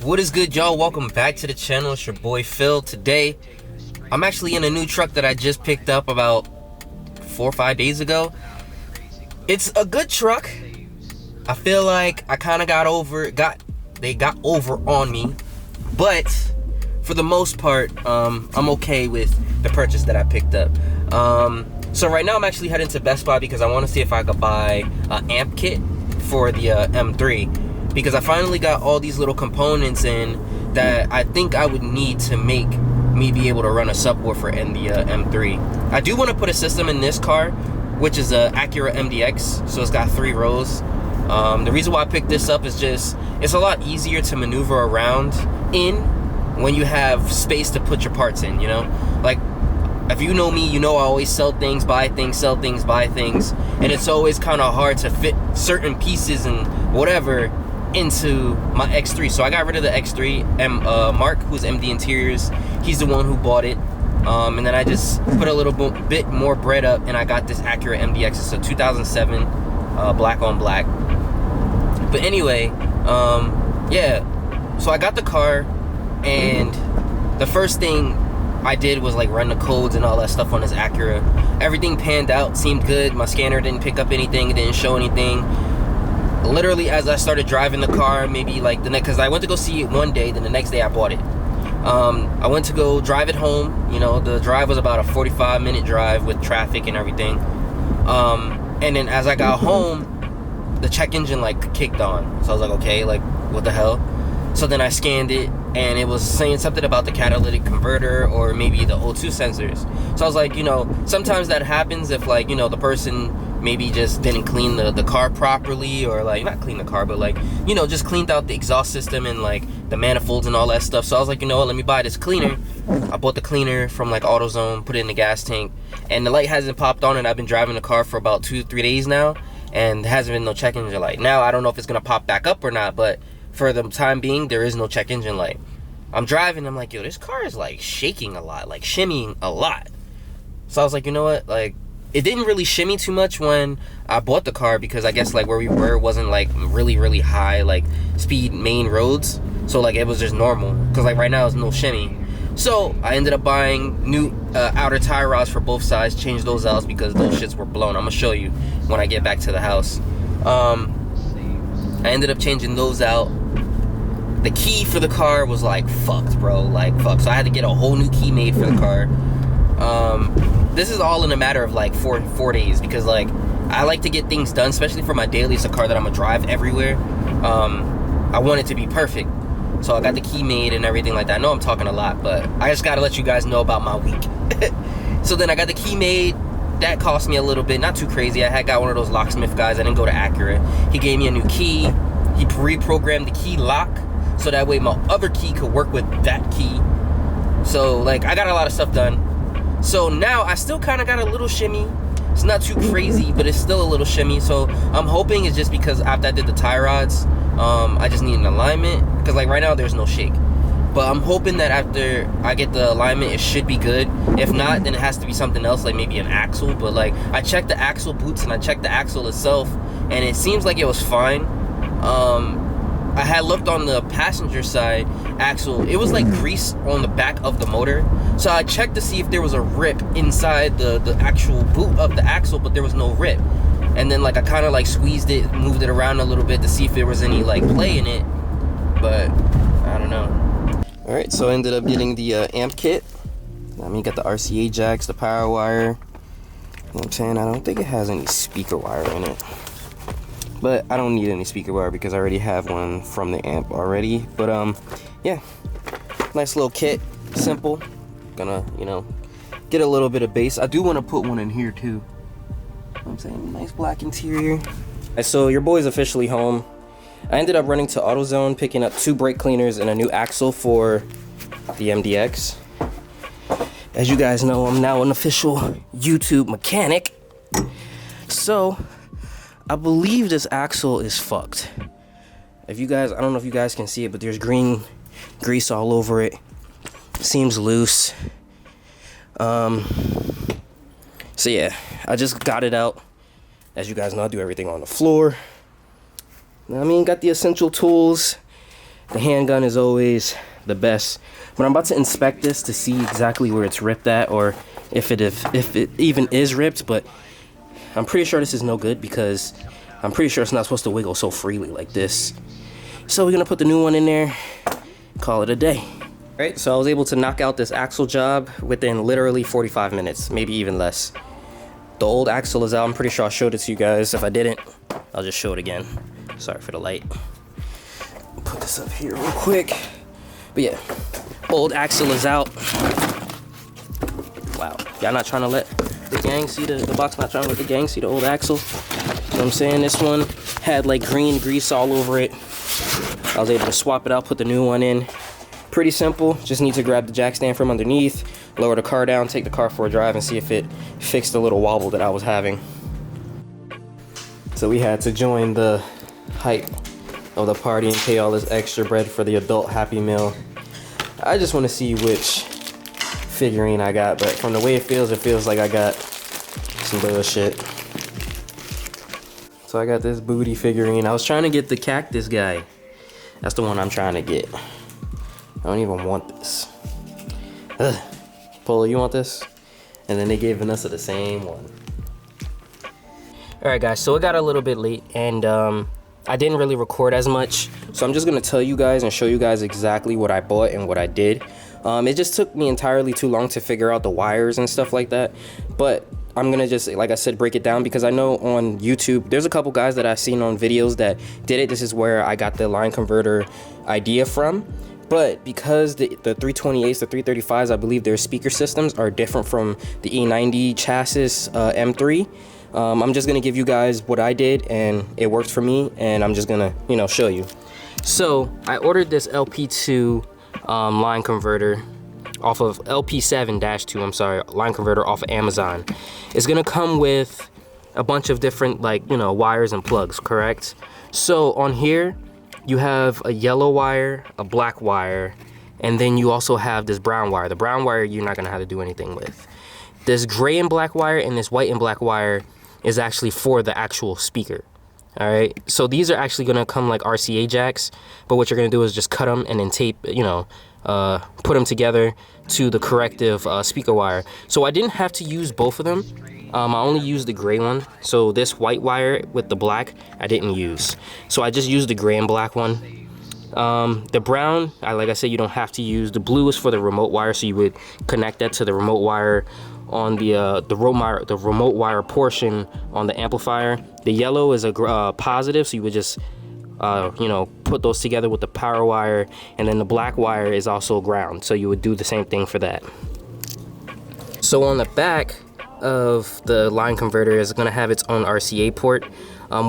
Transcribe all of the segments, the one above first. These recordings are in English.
What is good, y'all? Welcome back to the channel. It's your boy Phil. Today I'm actually in a new truck that I just picked up about 4 or 5 days ago. It's a good truck. I feel like I kind of they got over on me, but for the most part I'm okay with the purchase that I picked up. So right now I'm actually heading to Best Buy because I want to see if I could buy an amp kit for the M3, because I finally got all these little components in that I think I would need to make me be able to run a subwoofer in the M3. I do want to put a system in this car, which is a Acura MDX, so it's got 3 rows. The reason why I picked this up is just it's a lot easier to maneuver around in when you have space to put your parts in, you know? Like, if you know me, you know I always sell things, buy things, sell things, buy things, and it's always kind of hard to fit certain pieces and whatever into my X3. So I got rid of the X3, and Mark, who's MD Interiors, he's the one who bought it. And then I just put a little bit more bread up, and I got this Acura MDX. It's a 2007 black on black. But anyway, yeah, so I got the car, and the first thing I did was like run the codes and all that stuff on this Acura. Everything panned out, seemed good. My scanner didn't pick up anything, it didn't show anything. Literally as I started driving the car, maybe like the next, because I went to go see it one day, then the next day I bought it. I went to go drive it home. You know, the drive was about a 45-minute drive with traffic and everything. And then as I got home, the check engine like kicked on. So I was like, okay, like what the hell? So then I scanned it, and it was saying something about the catalytic converter or maybe the O2 sensors. So I was like, you know, sometimes that happens if, like, you know, the person maybe just didn't clean the car properly, or like not clean the car, but like, you know, just cleaned out the exhaust system and like the manifolds and all that stuff. So I was like, you know what, let me buy this cleaner. I bought the cleaner from like AutoZone, put it in the gas tank, and the light hasn't popped on, and I've been driving the car for about 2-3 days now, and there hasn't been no check engine light. Now I don't know if it's gonna pop back up or not, but for the time being, there is no check engine light. I'm driving, I'm like, yo, this car is like shaking a lot, like shimmying a lot. So I was like, you know what, like, it didn't really shimmy too much when I bought the car, because I guess like where we were wasn't like really high like speed main roads, so like it was just normal, because like right now there's no shimmy. So I ended up buying new outer tie rods for both sides, changed those out because those shits were blown. I'm gonna show you when I get back to the house. I ended up changing those out. The key for the car was like fucked, bro, like fucked. So I had to get a whole new key made for the car. This is all in a matter of like four days, because like I like to get things done, especially for my daily. It's a car that I'm gonna drive everywhere. I want it to be perfect, so I got the key made and everything like that. I know I'm talking a lot, but I just gotta let you guys know about my week. So then I got the key made. That cost me a little bit, not too crazy. I had got one of those locksmith guys. I didn't go to Acura. He gave me a new key. He reprogrammed the key lock, so that way my other key could work with that key. So like I got a lot of stuff done. So now I still kind of got a little shimmy. It's not too crazy, but it's still a little shimmy. So I'm hoping it's just because after I did the tie rods, I just need an alignment, because like right now there's no shake. But I'm hoping that after I get the alignment, it should be good. If not, then it has to be something else, like maybe an axle. But like I checked the axle boots and I checked the axle itself, and it seems like it was fine. I had looked on the passenger side axle. It was like grease on the back of the motor. So I checked to see if there was a rip inside the actual boot of the axle, but there was no rip. And then like I kind of like squeezed it, moved it around a little bit to see if there was any like play in it, but I don't know. All right, so I ended up getting the amp kit. I mean, got the RCA jacks, the power wire. You know what I'm saying? I don't think it has any speaker wire in it, but I don't need any speaker wire because I already have one from the amp already. But yeah, nice little kit, simple. Gonna, you know, get a little bit of bass. I do want to put one in here too. You know what I'm saying? Nice black interior. So your boy's officially home. I ended up running to AutoZone, picking up 2 brake cleaners and a new axle for the MDX. As you guys know, I'm now an official YouTube mechanic. So I believe this axle is fucked. If you guys, I don't know if you guys can see it, but there's green grease all over it. It seems loose. So yeah, I just got it out. As you guys know, I do everything on the floor. I mean, got the essential tools. The handgun is always the best. But I'm about to inspect this to see exactly where it's ripped at, or if it even is ripped. But I'm pretty sure this is no good because I'm pretty sure it's not supposed to wiggle so freely like this. So we're gonna put the new one in there, call it a day. All right, so I was able to knock out this axle job within literally 45 minutes, maybe even less. The old axle is out. I'm pretty sure I showed it to you guys. If I didn't, I'll just show it again. Sorry for the light. Put this up here real quick. But yeah, old axle is out. Wow, y'all not trying to let the gang see the box, not trying to let the gang see the old axle. You know what I'm saying? This one had like green grease all over it. I was able to swap it out, put the new one in. Pretty simple. Just need to grab the jack stand from underneath, lower the car down, take the car for a drive, and see if it fixed the little wobble that I was having. So we had to join the hype of the party and pay all this extra bread for the adult Happy Meal. I just want to see which figurine I got, but from the way it feels like I got some bullshit. So I got this booty figurine. I was trying to get the cactus guy. That's the one I'm trying to get. I don't even want this. Ugh. Polo, you want this? And then they gave Vanessa the same one. Alright guys, so it got a little bit late and I didn't really record as much. So I'm just gonna tell you guys and show you guys exactly what I bought and what I did. It just took me entirely too long to figure out the wires and stuff like that. But I'm gonna just, like I said, break it down because I know on YouTube, there's a couple guys that I've seen on videos that did it. This is where I got the line converter idea from. But because the 328s, the 335s, I believe their speaker systems are different from the E90 chassis M3. I'm just gonna give you guys what I did and it worked for me, and I'm just gonna, you know, show you. So I ordered this LP2 line converter off of LP7-2, I'm sorry, line converter off of Amazon. It's gonna come with a bunch of different, like, you know, wires and plugs, correct? So on here, you have a yellow wire, a black wire, and then you also have this brown wire. The brown wire you're not gonna have to do anything with. This gray and black wire and this white and black wire is actually for the actual speaker. All right, so these are actually gonna come like RCA jacks, but what you're gonna do is just cut them and then tape, you know, put them together to the corrective speaker wire. So I didn't have to use both of them. I only used the gray one. So this white wire with the black, I didn't use. So I just used the gray and black one. The brown, like I said, you don't have to use. The blue is for the remote wire, so you would connect that to the remote wire on the remote wire portion on the amplifier. The yellow is a positive, so you would just you know, put those together with the power wire, and then the black wire is also ground, so you would do the same thing for that. So on the back of the line converter is going to have its own RCA port.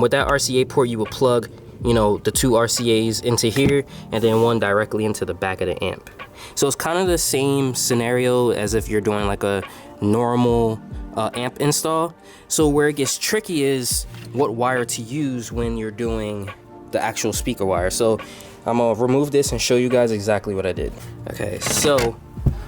With that RCA port, you will plug, you know, the two RCAs into here and then one directly into the back of the amp. So it's kind of the same scenario as if you're doing like a normal amp install. So where it gets tricky is what wire to use when you're doing the actual speaker wire. So I'm gonna remove this and show you guys exactly what I did. Okay, so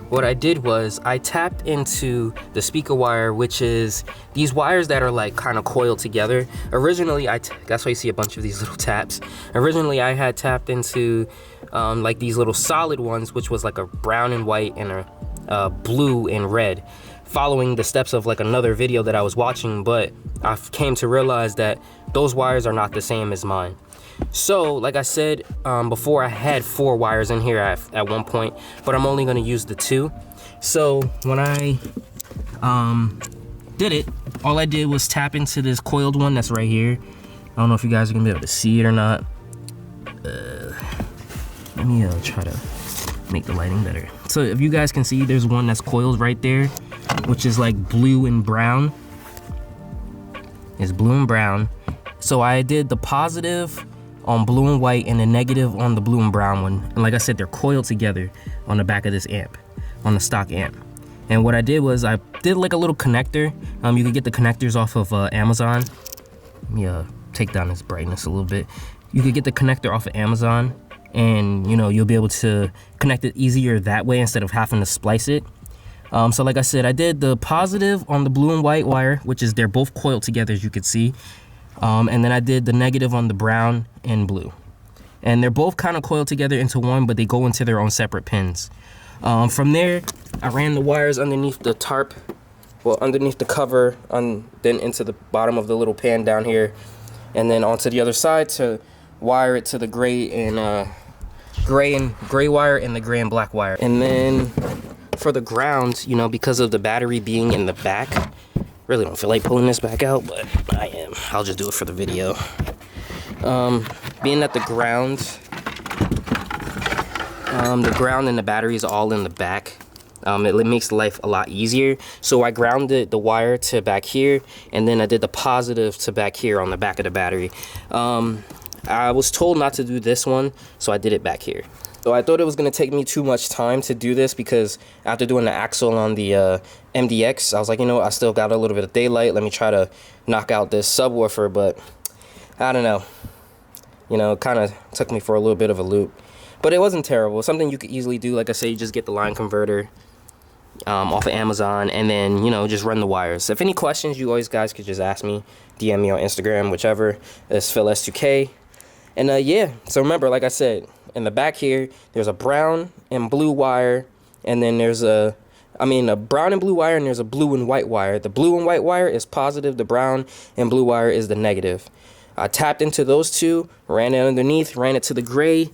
what I did was I tapped into the speaker wire, which is these wires that are like kind of coiled together. Originally, that's why you see a bunch of these little taps. Originally, I had tapped into like these little solid ones, which was like a brown and white and a blue and red, following the steps of like another video that I was watching, but I came to realize that those wires are not the same as mine. So like I said before, I had 4 wires in here at one point, but I'm only going to use the 2. So when I did it, all I did was tap into this coiled one that's right here. I don't know if you guys are gonna be able to see it or not. Let me try to make the lighting better. So if you guys can see, there's one that's coiled right there, which is like blue and brown. It's blue and brown. So I did the positive on blue and white and the negative on the blue and brown one. And like I said, they're coiled together on the back of this amp, on the stock amp. And what I did was I did like a little connector. You can get the connectors off of Amazon. Let me take down this brightness a little bit. You could get the connector off of Amazon, and you know, you'll be able to connect it easier that way instead of having to splice it. So like I said, I did the positive on the blue and white wire, which is they're both coiled together, as you can see. And then I did the negative on the brown and blue. and they're both kind of coiled together into one, but they go into their own separate pins. From there, I ran the wires underneath the tarp, well, underneath the cover, then into the bottom of the little pan down here, and then onto the other side to wire it to the gray wire and the gray and black wire. And then for the ground, you know, because of the battery being in the back, really don't feel like pulling this back out, but I am. I'll just do it for the video. Being that the ground and the battery is all in the back, it makes life a lot easier. So I grounded the wire to back here, and then I did the positive to back here on the back of the battery. I was told not to do this one, so I did it back here. So I thought it was going to take me too much time to do this, because after doing the axle on the MDX, I was like, you know, I still got a little bit of daylight. Let me try to knock out this subwoofer, but I don't know. You know, it kind of took me for a little bit of a loop. But it wasn't terrible. Something you could easily do. Like I say, you just get the line converter off of Amazon, and then, you know, just run the wires. If any questions, you always guys could just ask me. DM me on Instagram, whichever. It's PhilS2K. And yeah, so remember, like I said, in the back here, there's a brown and blue wire, and then there's a brown and blue wire, and there's a blue and white wire. The blue and white wire is positive, the brown and blue wire is the negative. I tapped into those two, ran it underneath, ran it to the gray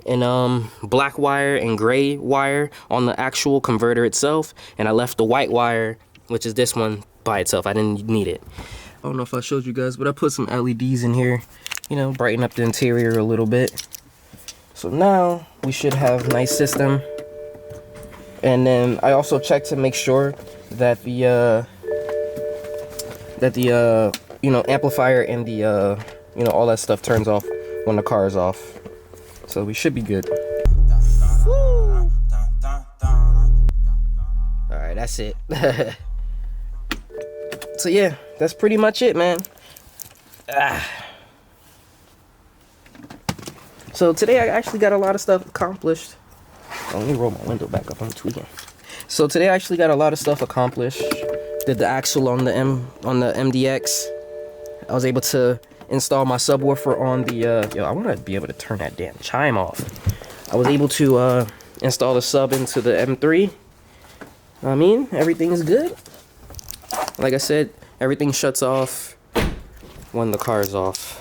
and black wire and gray wire on the actual converter itself, and I left the white wire, which is this one, by itself. I didn't need it. I don't know if I showed you guys, but I put some LEDs in here, you know, brighten up the interior a little bit. So now we should have a nice system. And then I also checked to make sure that the you know, amplifier and the you know, all that stuff turns off when the car is off. So we should be good. Woo! Alright, that's it. So yeah, that's pretty much it, man. So today I actually got a lot of stuff accomplished. Oh, let me roll my window back up. I'm tweaking. So today I actually got a lot of stuff accomplished. Did the axle on the MDX. I was able to install my subwoofer on the yo, I want to be able to turn that damn chime off. I was able to install the sub into the M3. I mean, everything's good. Like I said, everything shuts off when the car is off.